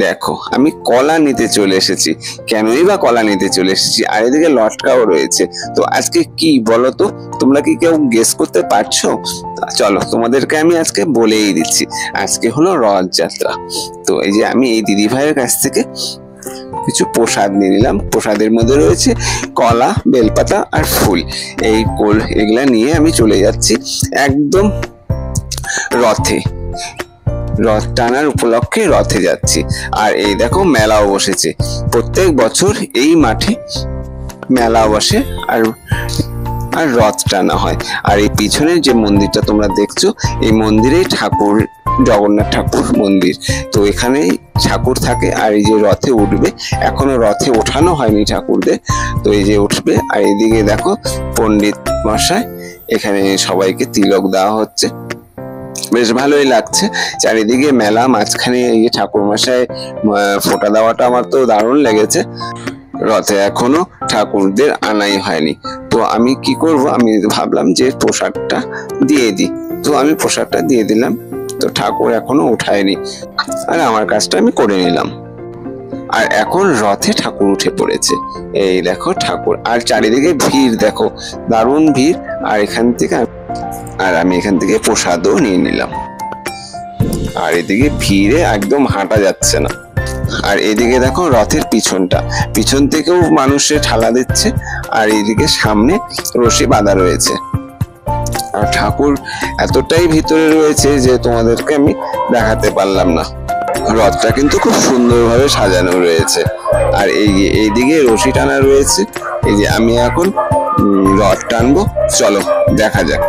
দেখো আমি কলা নিতে চলে এসেছি। কেনই বা কলা নিতে চলে এসেছি, আর এদিকে লটকাও রয়েছে। তো আজকে কি বলো তো, তোমরা কি কেউ গেস করতে পারছো? চলো তোমাদেরকে আমি আজকে বলেই দিচ্ছি। আজকে হলো রথযাত্রা। তো এই যে আমি এই দিদি ভাইয়ের কাছ থেকে কিছু প্রসাদ নিয়ে নিলাম। প্রসাদের মধ্যে রয়েছে কলা, বেলপাতা আর ফুল। এগুলা নিয়ে আমি চলে যাচ্ছি একদম রথে। রথ টানার উপলক্ষে রথে যাচ্ছি। আর এই দেখো মেলাও বসেছে। প্রত্যেক বছর এই মাঠে মেলা বসে আর আর রথ টানা হয়। আর এই পিছনের যে মন্দিরটা তোমরা দেখছো, এই মন্দিরেই ঠাকুর, জগন্নাথ ঠাকুর মন্দির। তো এখানেই ঠাকুর থাকে। আর এই যে রথে উঠবে, এখনো রথে ওঠানো হয়নি ঠাকুরদের। তো এই যে উঠবে। আর এইদিকে দেখো পণ্ডিত মশাই, এখানে সবাইকে তিলক দেওয়া হচ্ছে। বেশ ভালোই লাগছে। চারিদিকে মেলা, মাঝখানে এই যে ঠাকুর মশাই ফোঁটা দেওয়াটা আমার তো দারুণ লেগেছে। রথে এখনো ঠাকুরদের আনাই হয়নি। তো আমি কি করব, আমি ভাবলাম যে প্রসাদটা দিয়ে দিই। তো আমি প্রসাদটা দিয়ে দিলাম। তো ঠাকুর এখনো উঠায়নি, আর আমার কাজটা আমি করে নিলাম। আর এখন রথে ঠাকুর উঠে পড়েছে। এই দেখো ঠাকুর, আর চারিদিকে ভিড় দেখো, দারুণ ভিড়। আর আমি এখান থেকে প্রসাদও নিয়ে নিলাম। আর এদিকে ভিড়ে একদম হাঁটা যাচ্ছে না। আর এদিকে দেখো রথের পিছন থেকেও মানুষে ঠালা দিচ্ছে। আর এইদিকে সামনে রশি বাঁধা রয়েছে। আর ঠাকুর এতটাই ভিতরে রয়েছে যে তোমাদেরকে আমি দেখাতে পারলাম না। রথটা কিন্তু খুব সুন্দরভাবে সাজানো রয়েছে। আর এইদিকে রশি টানা রয়েছে। এই যে আমি এখন রথ টানবো, চলো দেখা যাক।